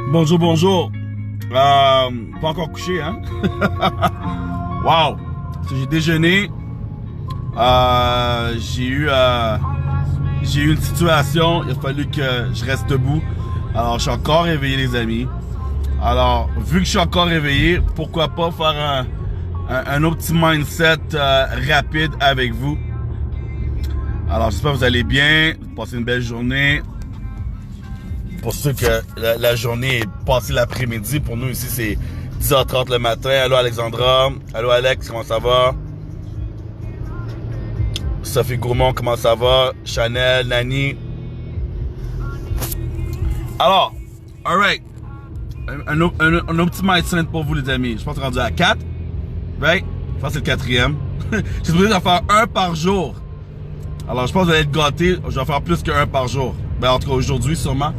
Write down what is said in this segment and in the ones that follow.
Bonjour, bonjour. Pas encore couché, hein? Wow! J'ai déjeuné. J'ai eu une situation. Il a fallu que je reste debout. Alors, je suis encore réveillé, les amis. Alors, vu que je suis encore réveillé, pourquoi pas faire un autre petit mindset rapide avec vous. Alors, j'espère que vous allez bien. Passez une belle journée. Pour ceux que la journée est passée l'après-midi, pour nous ici, c'est 10h30 le matin. Allô Alexandra. Allô Alex, comment ça va? Sophie Gourmand, comment ça va? Chanel, Nani. Alors, alright. Un autre petit mindset pour vous, les amis. Je pense que rendu à 4. Right? Je pense que c'est le 4e. J'ai supposé en faire un par jour. Alors, je pense que vous allez être gâtés. Je vais faire plus qu'un par jour. Ben, en tout cas, aujourd'hui, sûrement.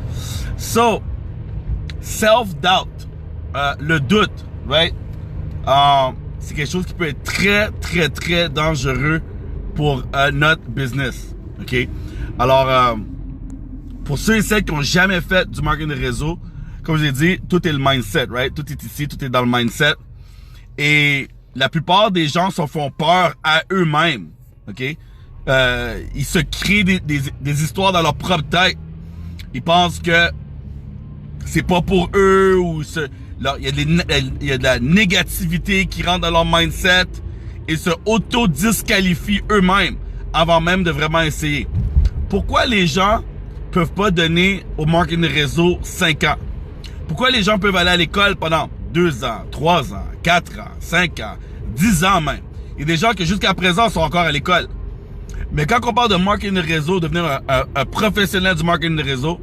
So, self-doubt. Le doute, right? C'est quelque chose qui peut être très, très, très dangereux pour notre business. OK? Alors, pour ceux et celles qui n'ont jamais fait du marketing de réseau, comme je vous ai dit, tout est le mindset, right? Tout est ici, tout est dans le mindset. Et la plupart des gens se font peur à eux-mêmes. OK? Ils se créent des histoires dans leur propre tête. Ils pensent que c'est pas pour eux ou il y a de la négativité qui rentre dans leur mindset et se auto-disqualifient eux-mêmes avant même de vraiment essayer. Pourquoi les gens peuvent pas donner au marketing de réseau 5 ans? Pourquoi les gens peuvent aller à l'école pendant 2 ans, 3 ans, 4 ans, 5 ans, 10 ans même? Il y a des gens qui jusqu'à présent sont encore à l'école. Mais quand on parle de marketing de réseau, devenir un professionnel du marketing de réseau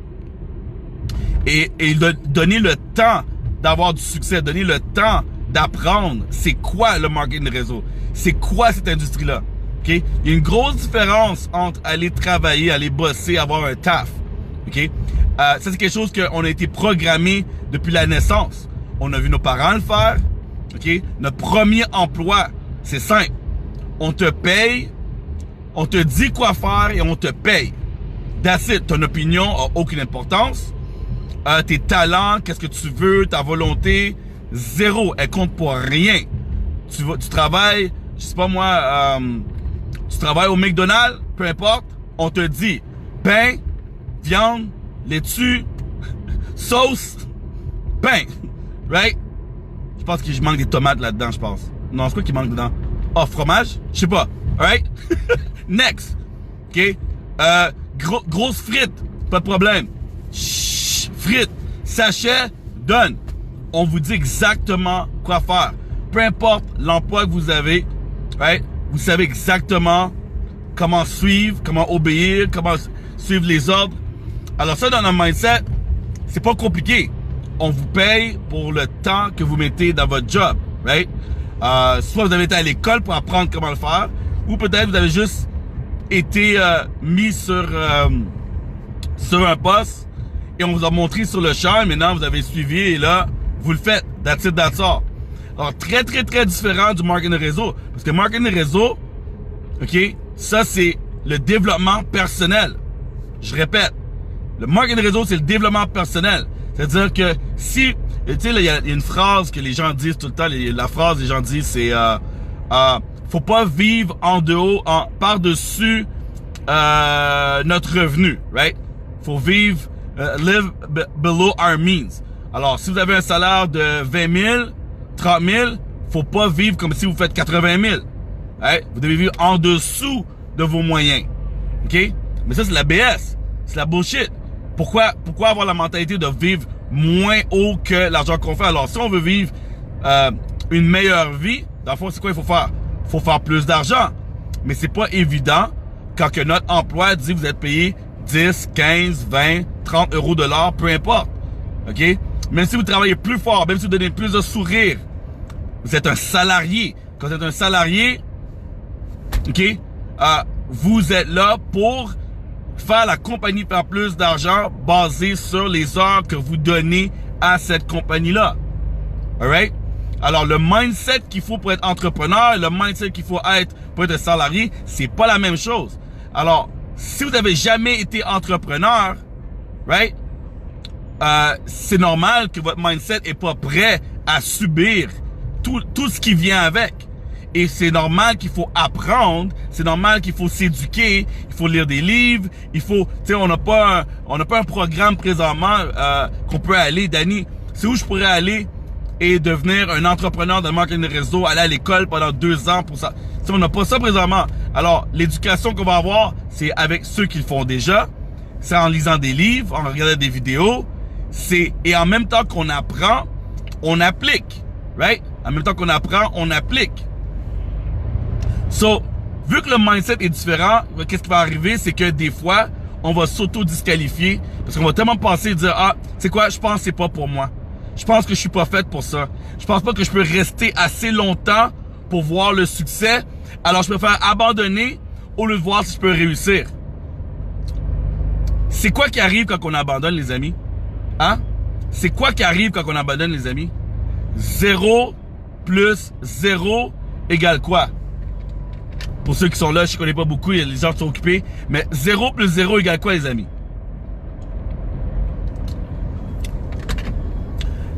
et de donner le temps d'avoir du succès, donner le temps d'apprendre c'est quoi le marketing de réseau, c'est quoi cette industrie-là. Okay? Il y a une grosse différence entre aller travailler, aller bosser, avoir un taf. Okay? Ça, c'est quelque chose qu'on a été programmé depuis la naissance. On a vu nos parents le faire. Okay? Notre premier emploi, c'est simple. On te paye. On te dit quoi faire et on te paye. That's it. Ton opinion a aucune importance. Tes talents, qu'est-ce que tu veux, ta volonté, zéro. Elle compte pour rien. Tu travailles, je sais pas moi, tu travailles au McDonald's, peu importe. On te dit pain, viande, laitue, sauce, pain. Right? Je pense que je manque des tomates là-dedans, je pense. Non, c'est quoi qui manque dedans? Oh, fromage? Je sais pas. Alright? Next. OK? Grosse frite. Pas de problème. Chut, frites. Sachet, donne. On vous dit exactement quoi faire. Peu importe l'emploi que vous avez, right? Vous savez exactement comment suivre, comment obéir, comment suivre les ordres. Alors ça, dans notre mindset, c'est pas compliqué. On vous paye pour le temps que vous mettez dans votre job, right? Soit vous avez été à l'école pour apprendre comment le faire, ou peut-être vous avez juste été mis sur un poste et on vous a montré sur le champ, et maintenant vous avez suivi et là, vous le faites. That's it, that's all. Alors, très, très, très différent du marketing de réseau. Parce que marketing de réseau, OK, ça c'est le développement personnel. Je répète, le marketing de réseau, c'est le développement personnel. C'est-à-dire que si, tu sais, il y a une phrase que les gens disent tout le temps, la phrase que les gens disent, c'est faut pas vivre par-dessus notre revenu, right? Faut vivre, live below our means. Alors, si vous avez un salaire de 20 000, 30 000, faut pas vivre comme si vous faites 80 000. Right? Vous devez vivre en dessous de vos moyens. OK? Mais ça, c'est la BS. C'est la bullshit. Pourquoi avoir la mentalité de vivre moins haut que l'argent qu'on fait? Alors, si on veut vivre une meilleure vie, dans le fond, c'est quoi il faut faire? Il faut faire plus d'argent. Mais c'est pas évident quand que notre emploi dit que vous êtes payé 10, 15, 20, 30 euros de l'heure, peu importe. OK? Même si vous travaillez plus fort, même si vous donnez plus de sourires, vous êtes un salarié. Quand vous êtes un salarié, OK? Vous êtes là pour faire la compagnie faire plus d'argent basé sur les heures que vous donnez à cette compagnie-là. Alright? Alors, le mindset qu'il faut pour être entrepreneur, le mindset qu'il faut être pour être salarié, c'est pas la même chose. Alors, si vous n'avez jamais été entrepreneur, right? c'est normal que votre mindset est pas prêt à subir tout ce qui vient avec. Et c'est normal qu'il faut apprendre, c'est normal qu'il faut s'éduquer, il faut lire des livres, il faut, tu sais, on n'a pas un programme présentement qu'on peut aller, Danny. C'est où je pourrais aller et devenir un entrepreneur de marketing de réseau, aller à l'école pendant 2 ans pour ça. Tu sais, on n'a pas ça présentement. Alors, l'éducation qu'on va avoir, c'est avec ceux qui le font déjà, c'est en lisant des livres, en regardant des vidéos, et en même temps qu'on apprend, on applique, right? En même temps qu'on apprend, on applique. So, vu que le mindset est différent, qu'est-ce qui va arriver, c'est que des fois, on va s'auto-disqualifier parce qu'on va tellement penser et dire, ah, c'est quoi, je pense que c'est pas pour moi. Je pense que je suis pas faite pour ça. Je pense pas que je peux rester assez longtemps pour voir le succès. Alors, je préfère abandonner au lieu de voir si je peux réussir. C'est quoi qui arrive quand on abandonne, les amis? Hein? C'est quoi qui arrive quand on abandonne, les amis? 0 plus 0 égale quoi? Pour ceux qui sont là, je connais pas beaucoup, les gens sont occupés. Mais 0 plus 0 égale quoi, les amis?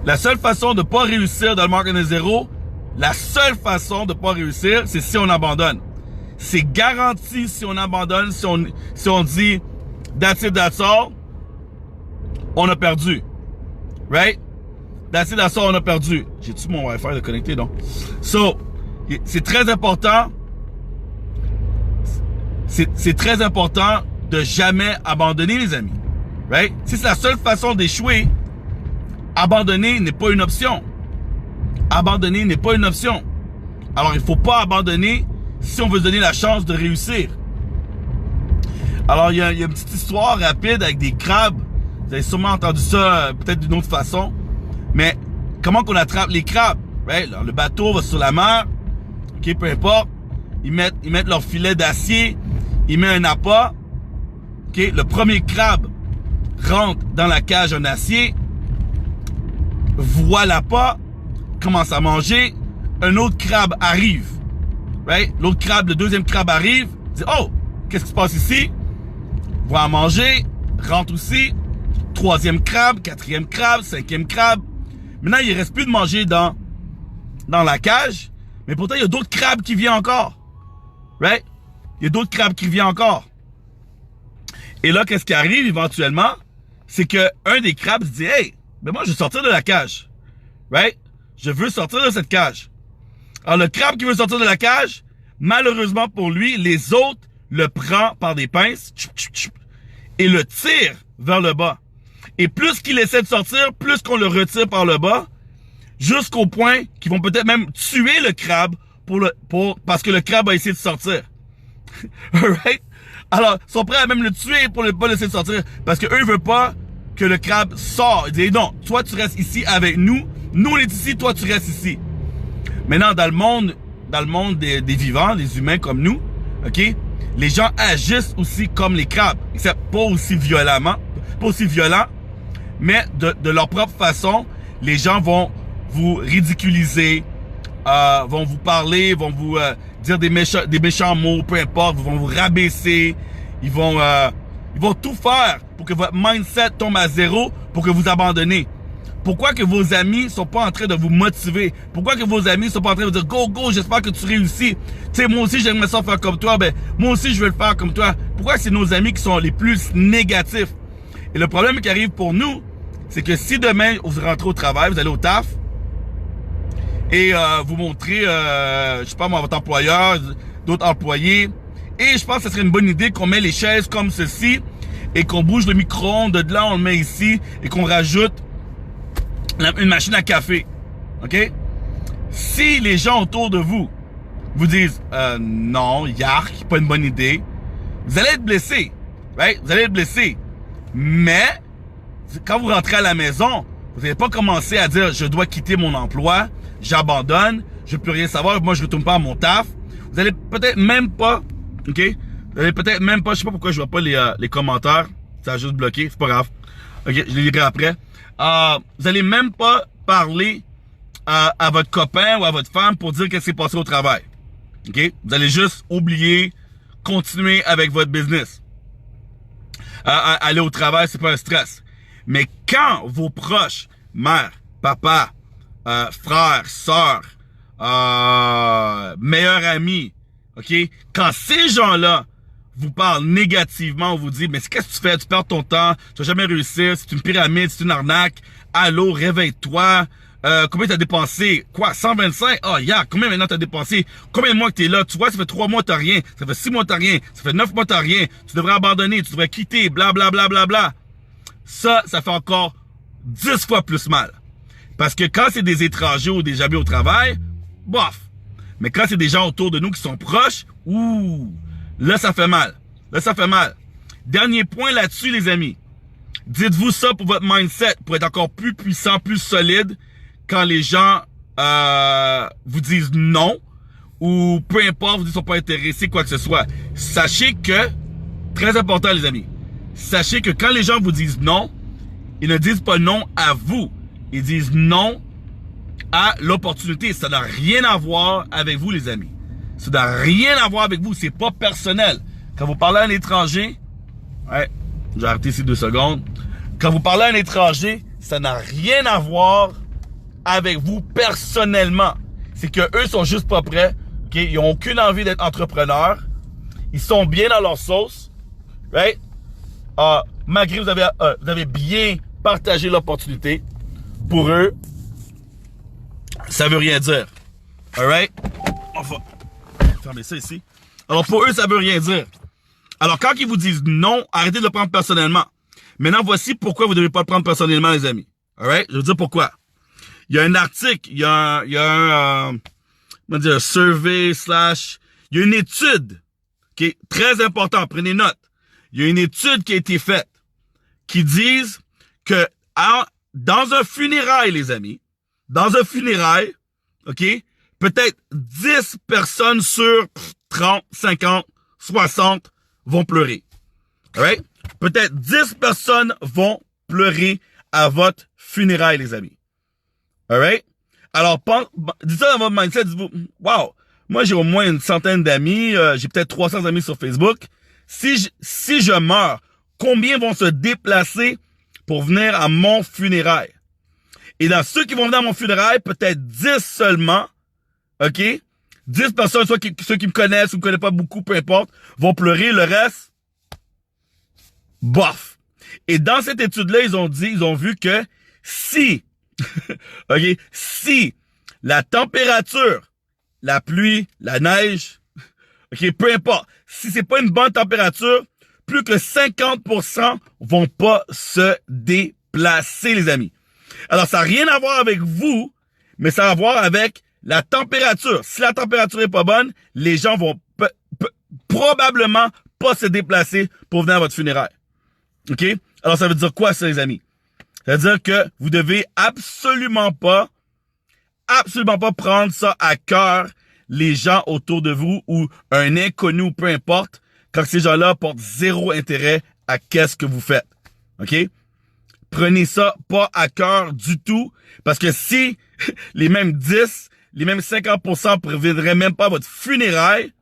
La seule façon de pas réussir dans le marketing de zéro, la seule façon de pas réussir, c'est si on abandonne. C'est garanti si on abandonne, si on dit that's it, that's all, on a perdu. Right? That's it, that's all, on a perdu. J'ai-tu mon Wi-Fi de connecté, non? So, c'est très important. C'est très important de jamais abandonner, les amis. Right? Si c'est la seule façon d'échouer, abandonner n'est pas une option. Abandonner n'est pas une option. Alors, il faut pas abandonner si on veut se donner la chance de réussir. Alors, il y a une petite histoire rapide avec des crabes. Vous avez sûrement entendu ça peut-être d'une autre façon. Mais comment qu'on attrape les crabes? Right? Alors, le bateau va sur la mer. OK, peu importe. Ils mettent leur filet d'acier. Ils mettent un appât. OK, le premier crabe rentre dans la cage en acier. Voit l'appât. Commence à manger. Un autre crabe arrive. Right? L'autre crabe, le deuxième crabe arrive. Dit, oh, qu'est-ce qui se passe ici? Voit à manger. Rentre aussi. Troisième crabe, quatrième crabe, cinquième crabe. Maintenant, il ne reste plus de manger dans la cage. Mais pourtant, il y a d'autres crabes qui viennent encore. Right? Il y a d'autres crabes qui viennent encore. Et là, qu'est-ce qui arrive éventuellement? C'est que un des crabes se dit, hey, mais moi, je veux sortir de la cage. Right? Je veux sortir de cette cage. Alors, le crabe qui veut sortir de la cage, malheureusement pour lui, les autres le prennent par des pinces et le tirent vers le bas. Et plus qu'il essaie de sortir, plus qu'on le retire par le bas, jusqu'au point qu'ils vont peut-être même tuer le crabe parce que le crabe a essayé de sortir. Alright? Alors, ils sont prêts à même le tuer pour ne pas laisser de sortir. Parce que eux, ils veulent pas que le crabe sorte. Ils disent, non, toi, tu restes ici avec nous. Nous, on est ici, toi, tu restes ici. Maintenant, dans le monde des vivants, des humains comme nous, OK? Les gens agissent aussi comme les crabes. Except pas aussi violent, mais de leur propre façon, les gens vont vous ridiculiser, vont vous parler, vont vous dire des méchants mots, peu importe, vont vous rabaisser, ils vont tout faire pour que votre mindset tombe à zéro, pour que vous abandonnez. Pourquoi que vos amis sont pas en train de vous motiver? Pourquoi que vos amis sont pas en train de vous dire go, go, j'espère que tu réussis. Tu sais, moi aussi j'aimerais ça faire comme toi, ben moi aussi je veux le faire comme toi. Pourquoi c'est nos amis qui sont les plus négatifs? Et le problème qui arrive pour nous, c'est que si demain vous rentrez au travail, vous allez au taf et vous montrez, je sais pas moi, votre employeur, d'autres employés, et je pense que ce serait une bonne idée qu'on met les chaises comme ceci et qu'on bouge le micro-ondes de là, on le met ici et qu'on rajoute une machine à café. OK? Si les gens autour de vous vous disent non, yark, pas une bonne idée, vous allez être blessé. Right? Vous allez être blessé. Mais quand vous rentrez à la maison, vous n'allez pas commencer à dire je dois quitter mon emploi, j'abandonne, je ne peux rien savoir, moi je retourne pas à mon taf. Vous allez peut-être même pas, OK? Vous allez peut-être même pas, je sais pas pourquoi je vois pas les commentaires, ça a juste bloqué, c'est pas grave. OK, je les lirai après. Vous allez même pas parler à votre copain ou à votre femme pour dire qu'est-ce qui s'est passé au travail. OK? Vous allez juste oublier, continuer avec votre business. Aller au travail, c'est pas un stress. Mais quand vos proches, mère, papa, frère, sœur, meilleur ami, ok, quand ces gens-là vous parlent négativement, on vous dit, mais qu'est-ce que tu fais? Tu perds ton temps, tu vas jamais réussir, c'est une pyramide, c'est une arnaque. Allô, réveille-toi. Combien t'as dépensé? Quoi? 125? Oh, combien maintenant t'as dépensé? Combien de mois que t'es là? Tu vois, ça fait 3 mois t'as rien. Ça fait 6 mois t'as rien. Ça fait 9 mois t'as rien. Tu devrais abandonner. Tu devrais quitter. Bla, bla, bla, bla, bla. Ça fait encore 10 fois plus mal. Parce que quand c'est des étrangers ou des amis au travail, bof. Mais quand c'est des gens autour de nous qui sont proches, là, ça fait mal. Là, ça fait mal. Dernier point là-dessus, les amis. Dites-vous ça pour votre mindset, pour être encore plus puissant, plus solide, quand les gens vous disent non, ou peu importe, vous disent qu'ils sont pas intéressés, quoi que ce soit. Sachez que, très important les amis, sachez que quand les gens vous disent non, ils ne disent pas non à vous. Ils disent non à l'opportunité. Ça n'a rien à voir avec vous, les amis. Ça n'a rien à voir avec vous. C'est pas personnel. Quand vous parlez à un étranger, j'ai arrêté ici 2 secondes. Quand vous parlez à un étranger, ça n'a rien à voir avec vous personnellement. C'est que eux sont juste pas prêts. Okay? Ils ont aucune envie d'être entrepreneurs. Ils sont bien dans leur sauce. Right? Malgré vous avez bien partagé l'opportunité. Pour eux, ça veut rien dire. Alright? On va fermer ça ici. Alors pour eux, ça veut rien dire. Alors quand ils vous disent non, arrêtez de le prendre personnellement. Maintenant, voici pourquoi vous ne devez pas le prendre personnellement, les amis. Alright? Je vais vous dire pourquoi. Il y a un article, il y a un survey / il y a une étude qui est très importante, prenez note. Il y a une étude qui a été faite qui dit que dans un funérail, les amis, dans un funérail, ok, peut-être 10 personnes sur 30, 50, 60 vont pleurer. Alright? Peut-être 10 personnes vont pleurer à votre funérail, les amis. Alright? Alors, dites ça dans votre mindset, dites-vous, wow, moi j'ai au moins une centaine d'amis, j'ai peut-être 300 amis sur Facebook. Si je meurs, combien vont se déplacer pour venir à mon funérail? Et dans ceux qui vont venir à mon funérail, peut-être 10 seulement, ok? 10 personnes, soit ceux qui me connaissent ou me connaissent pas beaucoup, peu importe, vont pleurer. Le reste, bof. Et dans cette étude-là, ils ont vu que si, ok, si la température, la pluie, la neige, ok, peu importe, si c'est pas une bonne température, plus que 50% vont pas se déplacer, les amis. Alors, ça n'a rien à voir avec vous, mais ça a à voir avec la température. Si la température est pas bonne, les gens vont probablement pas se déplacer pour venir à votre funérail. OK? Alors, ça veut dire quoi, ça, les amis? Ça veut dire que vous devez absolument pas prendre ça à cœur, les gens autour de vous ou un inconnu, peu importe, quand ces gens-là portent zéro intérêt à qu'est-ce que vous faites. OK? Prenez ça pas à cœur du tout, parce que si les mêmes 10, les mêmes 50% ne préviendraient même pas à votre funérail,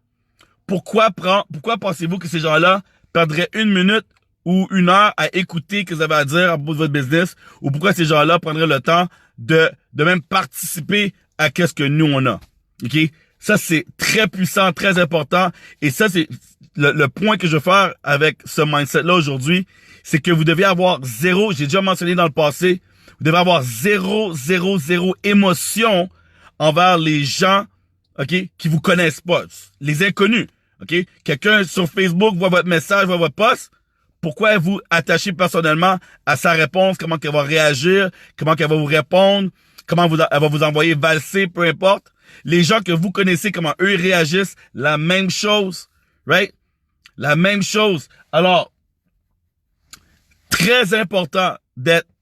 pourquoi pensez-vous que ces gens-là perdraient 1 minute ou 1 heure à écouter ce que vous avez à dire à propos de votre business, ou pourquoi ces gens-là prendraient le temps de même participer à qu'est-ce que nous on a. OK? Ça, c'est très puissant, très important. Et ça, c'est le point que je veux faire avec ce mindset-là aujourd'hui, c'est que vous devez avoir zéro, j'ai déjà mentionné dans le passé, vous devez avoir zéro émotion envers les gens, OK, qui vous connaissent pas, les inconnus, OK? Quelqu'un sur Facebook voit votre message, voit votre post, pourquoi vous attachez personnellement à sa réponse, comment elle va réagir, comment elle va vous répondre, comment elle va vous envoyer valser, peu importe. Les gens que vous connaissez, comment eux réagissent, la même chose, right? La même chose. Alors, très important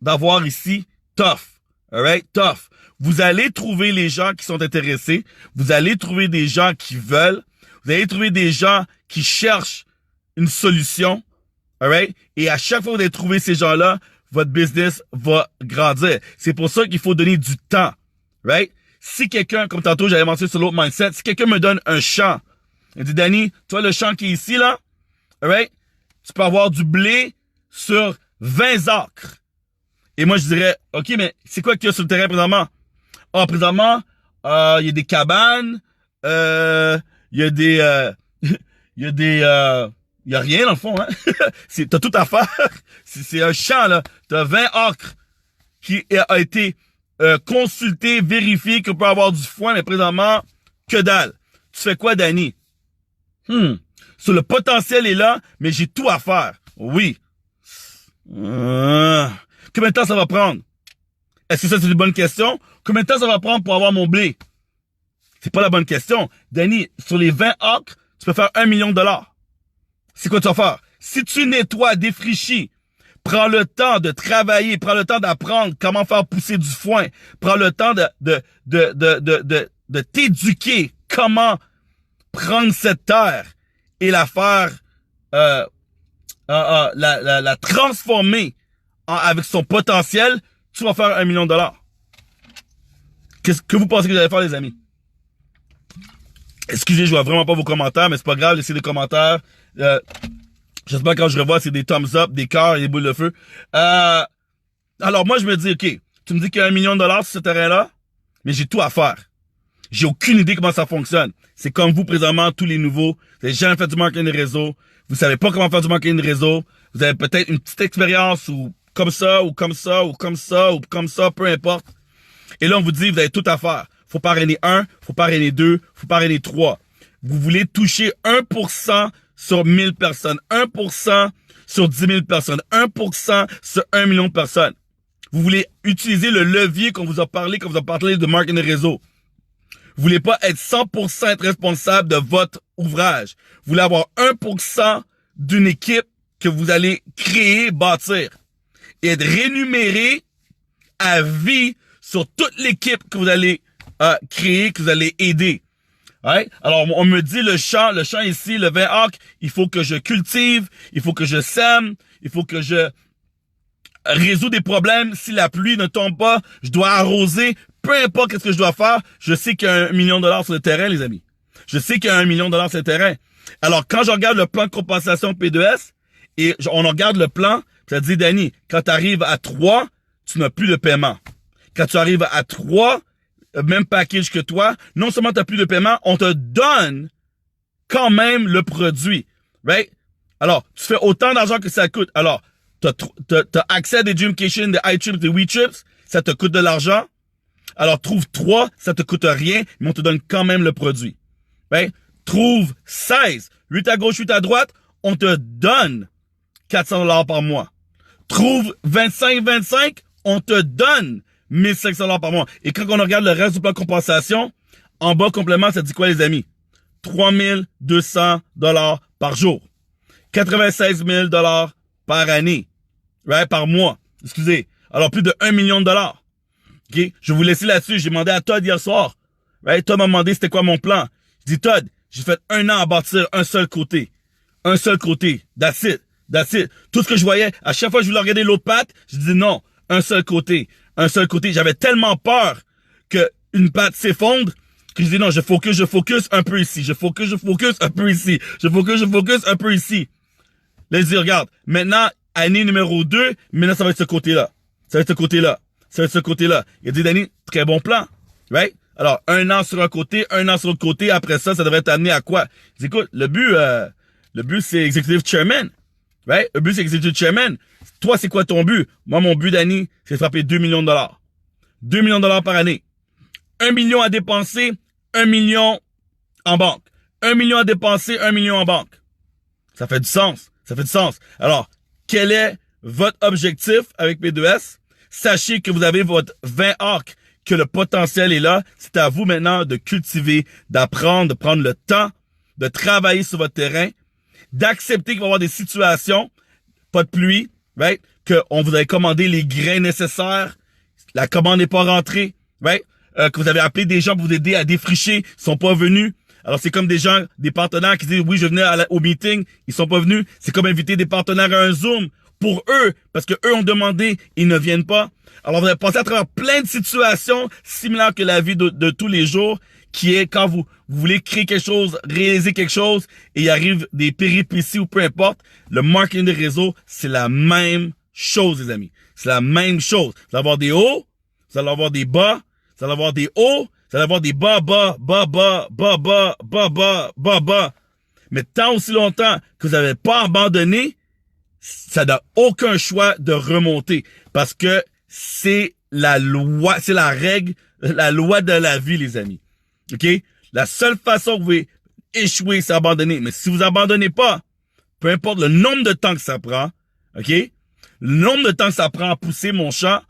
d'avoir ici tough, alright? Tough. Vous allez trouver les gens qui sont intéressés, vous allez trouver des gens qui veulent, vous allez trouver des gens qui cherchent une solution, alright? Et à chaque fois que vous allez trouver ces gens-là, votre business va grandir. C'est pour ça qu'il faut donner du temps, right? Si quelqu'un, comme tantôt j'avais mentionné sur l'autre mindset, si quelqu'un me donne un champ, il dit, Danny, toi le champ qui est ici, là, alright? Tu peux avoir du blé sur 20 acres. Et moi, je dirais, OK, mais c'est quoi qu'il y a sur le terrain présentement? Ah, présentement, il y a des cabanes, il y a des, il y a des, il y a rien dans le fond, hein. T'as tout à faire. C'est un champ, là. T'as 20 acres qui a été consulté, vérifié qu'on peut avoir du foin, mais présentement, que dalle. Tu fais quoi, Danny? Sur le potentiel est là, mais j'ai tout à faire. Oui. Combien de temps ça va prendre? Est-ce que ça, c'est une bonne question? Combien de temps ça va prendre pour avoir mon blé? C'est pas la bonne question. Danny, sur les 20 acres, tu peux faire 1 million de dollars. C'est quoi tu vas faire? Si tu nettoies, défrichis, prends le temps de travailler, prends le temps d'apprendre comment faire pousser du foin, prends le temps de t'éduquer, comment prendre cette terre et la faire, la transformer avec son potentiel, tu vas faire 1 million de dollars. Qu'est-ce que vous pensez que vous allez faire, les amis? Excusez, je vois vraiment pas vos commentaires, mais c'est pas grave, laissez des commentaires. J'espère que quand je revois, c'est des thumbs up, des cœurs et des boules de feu. Alors moi, je me dis, OK, tu me dis qu'il y a 1 million de dollars sur ce terrain-là, mais j'ai tout à faire. J'ai aucune idée comment ça fonctionne. C'est comme vous, présentement, tous les nouveaux. Vous n'avez jamais fait du marketing de réseau. Vous savez pas comment faire du marketing de réseau. Vous avez peut-être une petite expérience ou comme ça, ou comme ça, ou comme ça, ou comme ça, peu importe. Et là, on vous dit, vous avez tout à faire. Faut parrainer 1, faut parrainer 2, faut parrainer 3. Vous voulez toucher 1% sur 1000 personnes, 1% sur 10 000 personnes, 1% sur 1 million de personnes. Vous voulez utiliser le levier qu'on vous a parlé, quand vous a parlé de marketing de réseau. Vous voulez pas être 100% être responsable de votre ouvrage. Vous voulez avoir 1% d'une équipe que vous allez créer, bâtir. Et être rémunéré à vie sur toute l'équipe que vous allez créer, que vous allez aider. Ouais? Alors, on me dit le champ ici, le 20 acres, il faut que je cultive, il faut que je sème, il faut que je résous des problèmes. Si la pluie ne tombe pas, je dois arroser. Peu importe qu'est-ce que je dois faire, je sais qu'il y a 1 million de dollars sur le terrain, les amis. Je sais qu'il y a 1 million de dollars sur le terrain. Alors, quand je regarde le plan de compensation P2S, et on regarde le plan, ça dit, Danny, quand tu arrives à 3, tu n'as plus de paiement. Quand tu arrives à 3, même package que toi, non seulement tu n'as plus de paiement, on te donne quand même le produit. Right? Alors, tu fais autant d'argent que ça coûte. Alors, t'as accès à des Dreamcation, des iTrips, des WeTrips, ça te coûte de l'argent. Alors, trouve 3, ça te coûte rien, mais on te donne quand même le produit. Right? Trouve 16, 8 à gauche, 8 à droite, on te donne 400 $ par mois. Trouve 25, on te donne 1500 $ par mois. Et quand on regarde le reste du plan de compensation, en bas complément, ça dit quoi, les amis? 3200 $ par jour. 96 000 $ par année. Right? Par mois. Excusez. Alors, plus de 1 million de dollars. OK? Je vais vous laisser là-dessus. J'ai demandé à Todd hier soir. Right? Todd m'a demandé c'était quoi mon plan. Je dis, Todd, j'ai fait 1 an à bâtir un seul côté. Un seul côté. That's it. That's it. Tout ce que je voyais, à chaque fois que je voulais regarder l'autre patte, je dis non. Un seul côté. Un seul côté. J'avais tellement peur que une patte s'effondre que je dis non, je focus un peu ici. Je focus un peu ici. Je focus un peu ici. Là, je dis, regarde, maintenant, année numéro 2, maintenant, ça va être ce côté-là. Ça va être ce côté-là. Ça va être ce côté-là. Il a dit, Danny, très bon plan. Right? Alors, 1 an sur un côté, 1 an sur l'autre côté. Après ça, ça devrait t'amener à quoi? Je dis, écoute, le but, c'est Executive Chairman. Right? Le but, c'est Executive Chairman. Toi, c'est quoi ton but? Moi, mon but, Danny, c'est de frapper 2 millions de dollars. 2 millions de dollars par année. 1 million à dépenser, 1 million en banque. 1 million à dépenser, 1 million en banque. Ça fait du sens. Ça fait du sens. Alors, quel est votre objectif avec P2S? Sachez que vous avez votre 20 acres, que le potentiel est là. C'est à vous maintenant de cultiver, d'apprendre, de prendre le temps, de travailler sur votre terrain, d'accepter qu'il va y avoir des situations, pas de pluie, right? Qu'on vous avait commandé les grains nécessaires, la commande n'est pas rentrée, right? Que vous avez appelé des gens pour vous aider à défricher, ils sont pas venus. Alors, c'est comme des gens, des partenaires qui disent, oui, je venais au meeting, ils sont pas venus. C'est comme inviter des partenaires à un Zoom pour eux, parce que eux ont demandé, ils ne viennent pas. Alors, vous allez passer à travers plein de situations similaires que la vie de tous les jours, qui est quand vous voulez créer quelque chose, réaliser quelque chose, et il arrive des péripéties ou peu importe. Le marketing de réseau, c'est la même chose, les amis. C'est la même chose. Vous allez avoir des hauts, vous allez avoir des bas, vous allez avoir des hauts, vous allez avoir des bas, bas, bas, bas, bas, bas, bas, bas, bas, bas. Mais tant aussi longtemps que vous n'avez pas abandonné, ça n'a aucun choix de remonter. Parce que c'est la loi, c'est la règle, la loi de la vie, les amis. OK? La seule façon que vous pouvez échouer, c'est abandonner. Mais si vous abandonnez pas, peu importe le nombre de temps que ça prend, OK? Le nombre de temps que ça prend à pousser mon champ,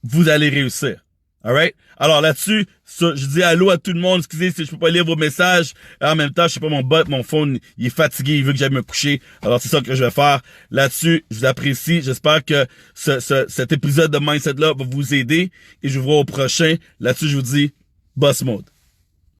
vous allez réussir. Alright? Alors là-dessus, je dis allô à tout le monde. Excusez si je peux pas lire vos messages. En même temps, je sais pas, mon phone, il est fatigué, il veut que j'aille me coucher. Alors c'est ça que je vais faire. Là-dessus, je vous apprécie. J'espère que cet épisode de Mindset-là va vous aider. Et je vous vois au prochain. Là-dessus, je vous dis, boss mode.